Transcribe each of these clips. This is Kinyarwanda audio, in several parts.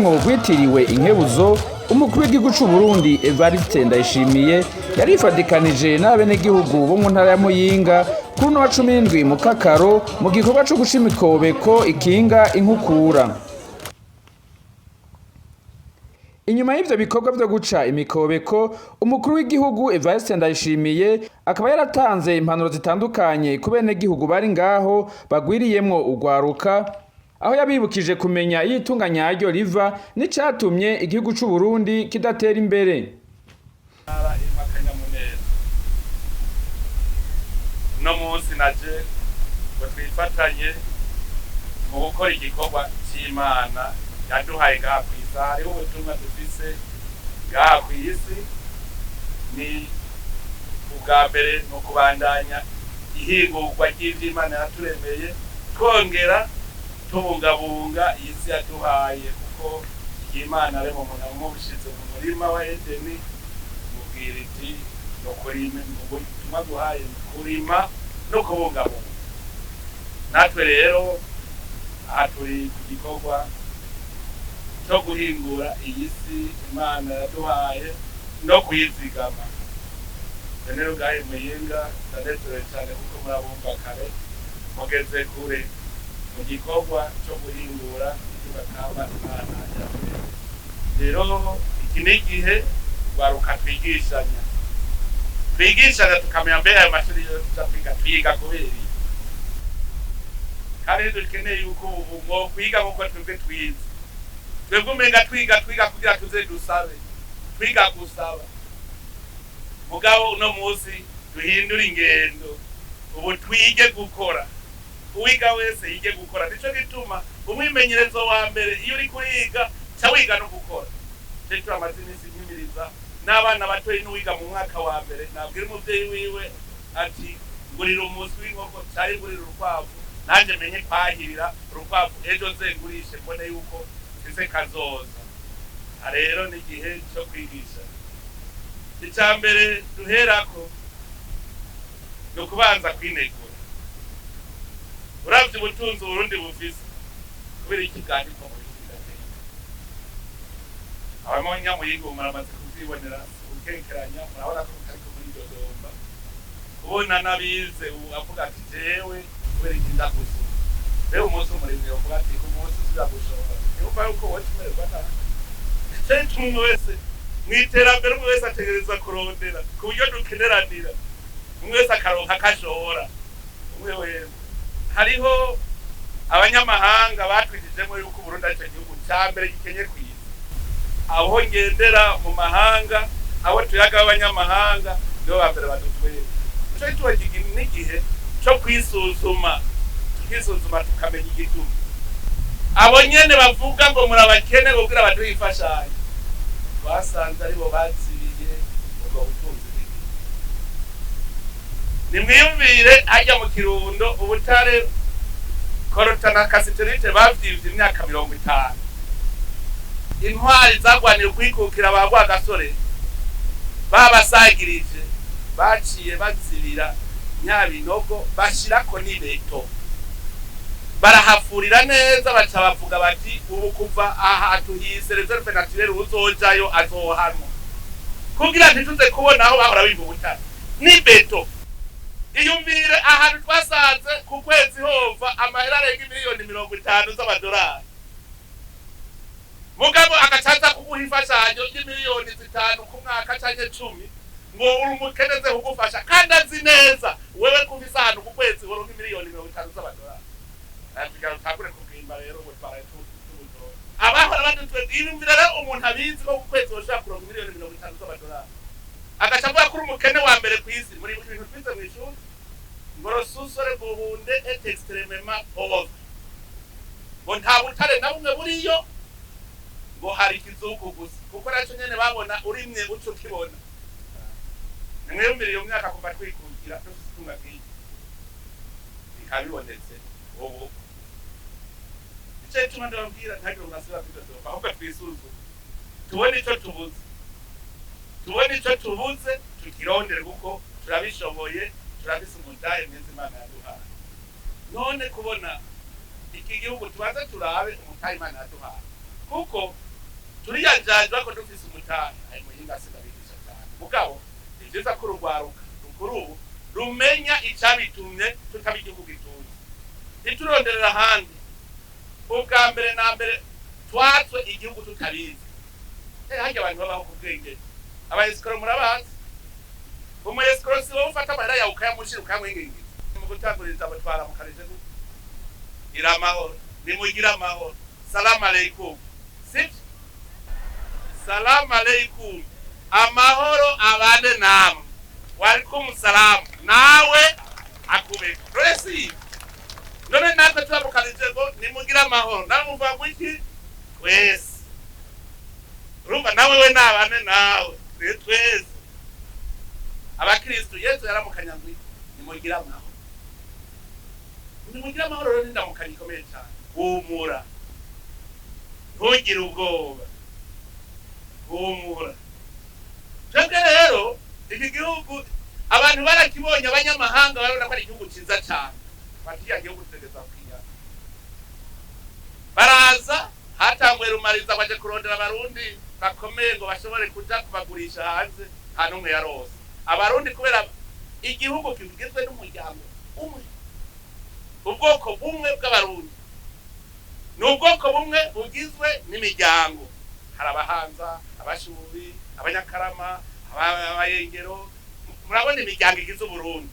Gwitiriwe inkebuzo umukuru w'igihugu c'u Burundi Evariste Ndayishimiye yarifadikanije n'abenegihugu bo mu ntara ya Muyinga kuri no 17 mu Kakaro mu gikorwa co gushima ikobeko ikinga inkukura. Inyuma y'ivyo bikorwa vyo guca imikobeko umukuru w'igihugu Evariste Ndayishimiye akaba yaratanze impanuro zitandukanye ku benegihugu bari ngaho bagwiriyemwo urwaruka, aho yabibukije kumenya yitunganya ryo riva n'icatumye igihugu c'u Burundi kidatera imbere. No munsi naje twifatanye mu gukora igikorwa c'Imana yaduhaye ngaha kw'isi. Hariho ubutumwa dufise ngaha kw'isi, ni ubwa mbere no kubandanya ihingurwa ry'ivy'Imana yaturemeye, twongera tubungabunga yise yaduhaye, kuko Imana ari mu muntu mubishize mu murima wa Edeni mubwira iti no kurima, ubutumwa duhaye kurima no kubungabunga. Natwe rero aha turi ku gikorwa cyo guhingura iyi si Imana yaduhaye no kuyizigama. Rero gahe Muyinga ndanezerewe cyane kuko murabumva kare mugeze kure mu gikorwa cyo guhingura bakaba Imana yaduhaye. Rero iki ni igihe Urwaruka twigishanya tukamenya mbere ayo mashuri yo twiga kubera kandi dukeneye yuko ubu kwiga nk'uko twebwe twize. Twebwe umenga twiga kugira tuze dusabe, twiga gusaba. Mugabo uno munsi duhindura ingendo, ubu twige gukora. Uwiga wese yige gukora. Nico gituma umwimenyerezo wa mbere iyo uri kuriga ca wiga no gukora. Cyo amazina y'imiriza n'abana batoyi n'uwiga mu mwaka wa mbere nabwira umuvyeyi wiwe ati ngurira umuswi w'inkoko cyari ngurira urukwavu, nanje menye kwahirira urukwavu ejo nzengurishe mbone yuko ise kazoza. Rero ni gihe cyo kwigisha. Icambere duherako no kubanza kwinegura. Uravye ubutunzi Burundi bufise kubera ikigandiko mu bisigate. Abamanya Muyinga muramaze kuvyibonera ukekeranya, murabona ko ariko muri Dodoma ubona nabize avuga ati jewe kubera ikinda kusu. Rero umunsi umuremyi avuga ati ku munsi uzagushora. Niba uko wotemerwa na cyane wese mwiterambere umwe wese ategereza kurondera ku buryo dukeneranira, umwe wese akaronka akashora. Umwe wese hariho abanyamahanga batwijijemo yuko Burundi ari cyo gihugu cya mbere gikenye kw'isi. Aho ngendera mu mahanga, abo tuyaga abanyamahanga nibo bambere badutwera. Cyo tuwagiga n'igihe cyo kwisuzuma, tukamenya igituma. Abo nyene bavuga ngo murabakene kugira baduhe imfashanyo, basanze aribo baziriye ubwo butunzi bw'igihugu. Nimwiyumvire hajya mu Kirundo ubutare korota na kasiterite bavyivye imyaka 50. Intwari zagwanira kwikukira bagwa gasore babasagirije, baciye bazirira Nyabinogo bashirako n'ibeto, barahafurira neza, baca bavuga bati ubu kuva aha tuhise reserve naturelle uzojayo azohanwa, kugira ntituze kubona aho bahora bimba ubutare n'ibeto. Iyumvire ahantu twasanze ku kwezi hova amahera arenga miliyoni 50 z'amadolari, mugabo agacaza kuguha imfashanyo y'imiliyoni 5 ku mwaka canke 10 ngo uri umukeneze kugufasha, kandi azi neza wewe kuvisa ahantu ku kwezi woronka miliyoni 50 z'amadolari. Nafiga utakure kugimba rero ngo twaraye tubuto abahora badutwe. Iyumvire rero umuntu abizi ko ku kwezi woshaka kuronka miliyoni 50 z'amadolari, agacavuga kuri umukene wa mbere kw'isi. Muri ibintu twize mu ishuri ngo rosusore buhunde et extrêmement pauvre, ngo nta butare na bumwe buriyo, ngo hari ikizuku gusa, kuko naco nyene babona urimye uco kibona. Nimwiyumvire iyo myaka kuva twikukira dufise itunga bw'iki ikabibonetse ubu. Ico cuma ndababwira ntagire unasubira kwidodoka, ahubwo twisuzume tubone ico tubuze, tukirondere kuko turabishoboye, turabise umudaye mwiza Imana yaduhaye. None kubona iki gihugu tubaza turabe umutahe Imana yaduhaye, kuko turiyajajwa ko dufise umutari ayi muhinga sindabigisha cyane mugabo ivyiza ko urwaruka rukuru rumenya icabitumye tutaba igihugu gituze ntituronderera ahandi ubwa mbere na mbere twatswe igihugu tutabizi harya abantu babaho ku bwenge abayesikoro murabazi umuyesikoro si wowe ufata amahera yawe ukayamushira ukamwingingiza mu gutanguriza abatwara mu karije gira amahoro nimugira amahoro salamu aleikum sibyo salamu aleikum amahoro abane namwe walaikum salamu nawe akubeka resi none natwe turamukanije ngo nimugira amahoro nawe muvuga ngo iki twese urumva nawe we nabane nawe twese abakristo Yesu yaramukanya ngo nimugira amahoro nimugira amahoro rero ndamukanya ikomeye cyane humura ntugire ubwoba humura twebwe rero iki gihugu abantu barakibonye abanyamahanga barabona ko ari igihugu cyiza cyane batiya gihugu tegeza kwiga baraza hatanguye rumariza baje kurondera abarundi bakomeye ngo bashobore kuja kubagurisha hanze nta n'umwe yarose abarundi kubera igihugu kigizwe n'umuryango umwe ubwoko bumwe bw'abarundi n'ubwoko bumwe bugizwe n'imiryango hari abahanza abashubi abanyakarama abayengero murabona imiryango igize uburundi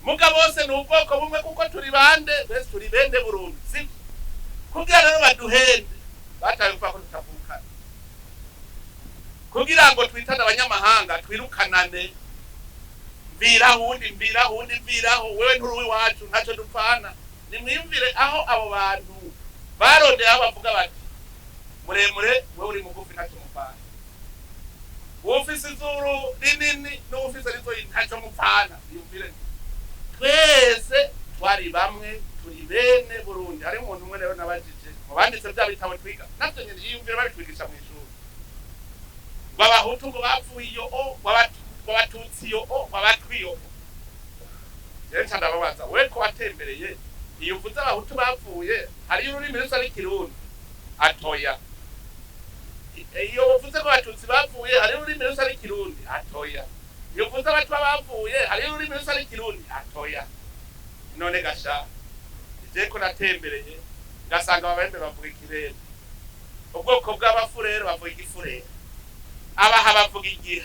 muga bose n'ubwoko bumwe kuko turi bande bese turi bende Burundi si kugira rero baduhende bataye kuva ko tutavukana kugira ngo twitane abanyamahanga twirukanane mbiraho wewe nturuwi wacu ntacyo dupfana nimwimvire aho abo bantu barondeye aho bavuga bati muremure wewe uri mugufi ntacyo mupfana ufise izuru rinini n'ufise rizo ntacyo mupfana yumvire twese twari bamwe turi bene Burundi hari umuntu umwe rero nabajije mu banditse bya bitabo twiga natwe nyine yumvire bari twigisha mu ishuri babahutu ngo bapfuye iyo wabatutsi iyo wabatwiyo rero ndababaza we ko watembereye iyo uvuze abahutu bapfuye hari ururimi rusa n'ikirundi atoya iyo uvuze ko abatutsi bapfuye hari ururimi rusa n'ikirundi atoya iyo uvuze abatwa bapfuye hari ururimi rusa n'ikirundi atoya none gasha ije ko natembereye ngasanga ababembe bavuga ikirere ubwoko bw'abafurero bavuga igifurere abaha bavuga igihe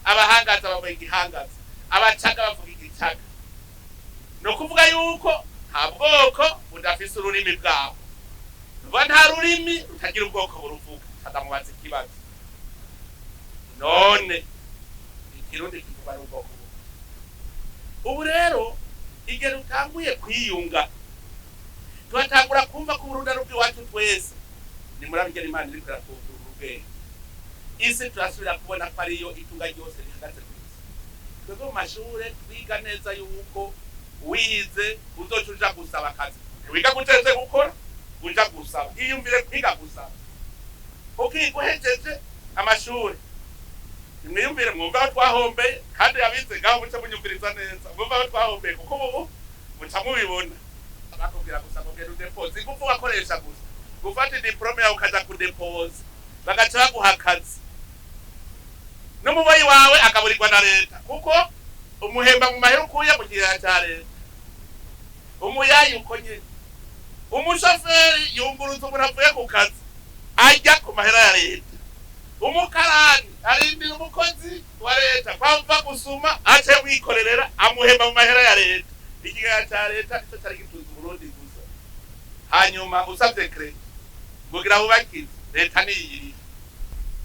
abahangaza bavuga igihangaza abacaga bavuga igicaga no kuvuga yuko nta bwoko budafise ururimi bwabo nuba nta rurimi rutagira ubwoko buruvuga adamubaza ikibazo none ikirundi kivuga n'ubwoko ubu rero igihe utanguye kwiyunga tuhatangura kumva ko Burundi ari ubw'iwacu twese ni murabigera Imana iri kuratuvura ubwenge isi turasubira kubona ko ariyo itunga ryose rihagaze ku isi twebwe mu mashure twiga neza yuko wize uzoca uja gusaba akazi wiga guteze gukora uja gusaba iyumvire kwiga gusaba ukiga uhejeje amashuri nimwiyumvire mwumva aho twahombeye kandi yabize ngaho muce munyumviriza neza mwumva aho twahombeye kuko ubu muca mubibona bakubwira gusa ngo genda udepoze ingufu wakoresha gusa gufata diplome yawe ukaja kudepoze bagaca baguha akazi n'umuboyi wawe akaburirwa na leta kuko umuhemba mu mahera ukuye mu gihe cya leta umuyayi uko nyine umushoferi yunguruza umuntu avuye ku kazi ajya ku mahera ya leta umukarani arindira umukozi wa leta kwamva gusuma ace wikorerera amuhemba mu mahera ya leta ikiga cya leta cyo cyari gitunze Burundi gusa hanyuma usabye credit kugira ubakize leta niyiri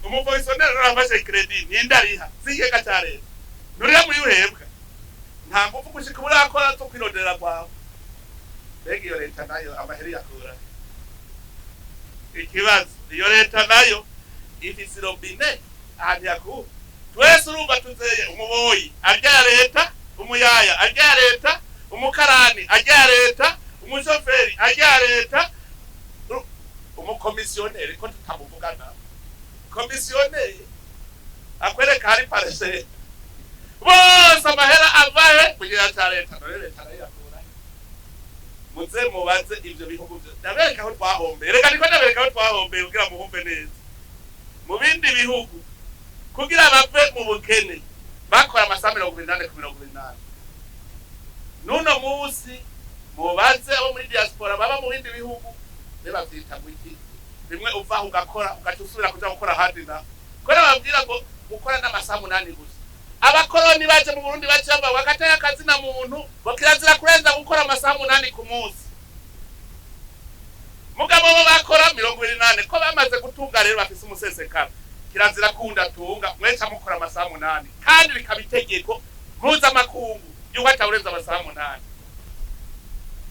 umuvoisonero arafashe credit nindariha zigega cya leta nuriya muri uhembwa nta ngufu gushika burakora zo kwirondera kwawe bega iyo leta nayo amahera yakura ikibazo iyo leta nayo ifise robine ahandi yaku twese urumva tuzeye umuboyi arya leta umuyaya arya leta umukarani arya leta umushoferi arya leta umukomisiyoneri ko tutamuvugana komisiyoneri akwereka hari parcelle bose amahera avahe kugira cya leta none leta nayo yakura muze mubaze ivyo bihugu byo ndabereka aho twahombeye reka niko ndabereka aho twahombeye kugira muhumbe neza mu bindi bihugu kugira bave mu bukene bakora amasaha 80 ku 80. Nuno musi mubaze abo muri diaspora baba mu bindi bihugu bebavyita gutyo bimwe uvaho ugakora ugatusubira kuja gukora hadina kora babwira ngo gukora n'amasaha 8 gusa. Abakoroni baje mu Burundi bacamba wakataya akazi na muntu bakirazira kurenza gukora amasaha 8 ku munsi. Mugabo bo bakora 28 ko bamaze gutunga rero bafise umusesekara kirazira kunda tunga mweca mukora amasaha 8 kandi bikabitegeko muza makungu yuko atawurenza amasaha 8.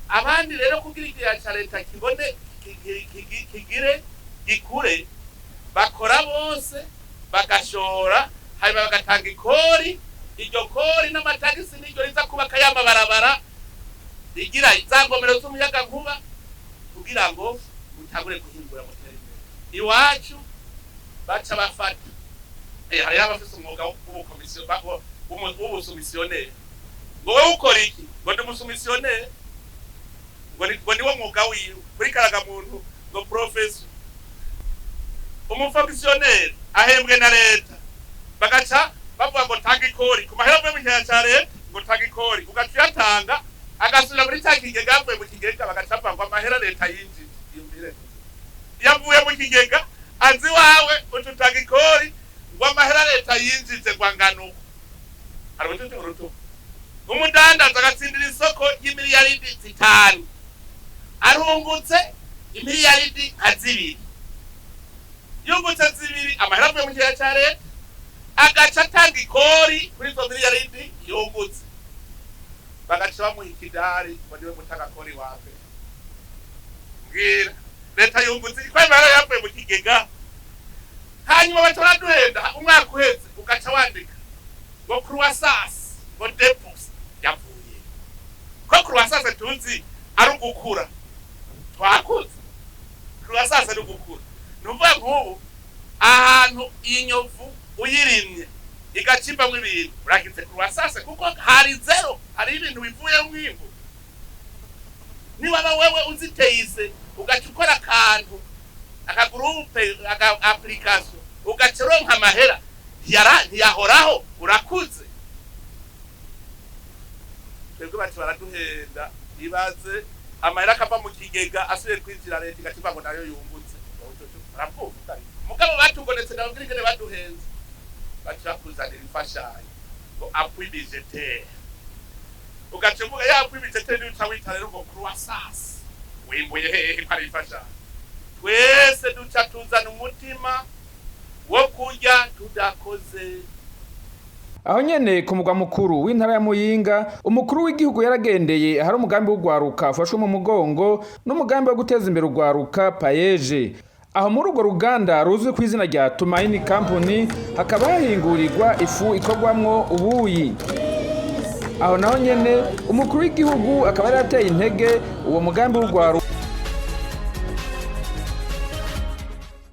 Abandi rero kugira igihe cya Reta kibone kigire gikure bakora bose bagashora hanyuma bagatanga ikori iryo kori n'amatagisi n'iryo riza kubaka y'amabarabara rigira izangomero z'umuyaga nkuba kugira ngo mutagure guhingura mutera imbere. Iwacu baca bafata hari abafise umwuga w'ubukomisiyo w'ubusumisiyoneri ngo wewe ukora iki ngo ndi umusumisiyoneri ngo niwo mwuga wiwe kuri karaga muntu ngo professor umufonctionnaire ahembwe na Reta bagaca bavuga ngo tanga ikori ku mahera mu gihe cya Reta ngo tanga ikori ugatuyatanga agasubira muri cya kigega avuye mu kigega bagaca bavuga amahera Reta yinjije imbere yavuye mu kigega anzi wawe ututanga ikori ngo amahera Reta yinjije gwangano arabutuje uruto umudandaza agatsindira isoko y'imiliyaridi 5 arungutse imiliyaridi 2 yungutse 2 amahera avuye mu gihe cya Reta agaca atanga ikori kuri izo miliyaridi yungutse bagaca bamuha ikidari ngo niwe mutanga kori wawe mbwira Reta yungutse ikwemera yavuye mu kigega hanyuma bataraduhenda umwaka uheze ugaca wandika ngo croissance ngo depos yavuye ko croissance tuzi ari ugukura twakuze croissance ari ugukura numva nk'ubu ahantu inyovu uyirimye igacimba mu ibintu urakize croissance kuko hari zero hari ibintu bivuye mu mwimbu. Niba wewe uziteyise ugaca ukora akantu akagroupe application ugacironka amahera ntiyahoraho urakuze. Twebwe bati baraduhenda ibaze amahera akava mu kigega asubiye kwinjira Reta igaciva ngo nayo yungutse aravuga mugabo batugonetse ndabwirigene baduhenze bati bakuzanira imfashanyo ngo appui budgetaire ugacivuga ya appui budgetaire n'uca wita rero ngo croissance wimbuye hehe kwari imfashanyo. Twese duca tuzana umutima wo kurya tudakoze. Aho nyene ku mugwa mukuru w'intara ya Muyinga umukuru w'igihugu yaragendeye hari umugambi w'Urwaruka ufashwe mu mugongo n'umugambi wo guteza imbere Urwaruka payeje. Aho muri urwo ruganda ruzwi ku izina rya Tumaini Company hakaba hahingurirwa ifu ikorwamwo ubuyi. Aho naho nyene umukuru w'igihugu akaba yarateye intege uwo mugambi w'Urwaruka.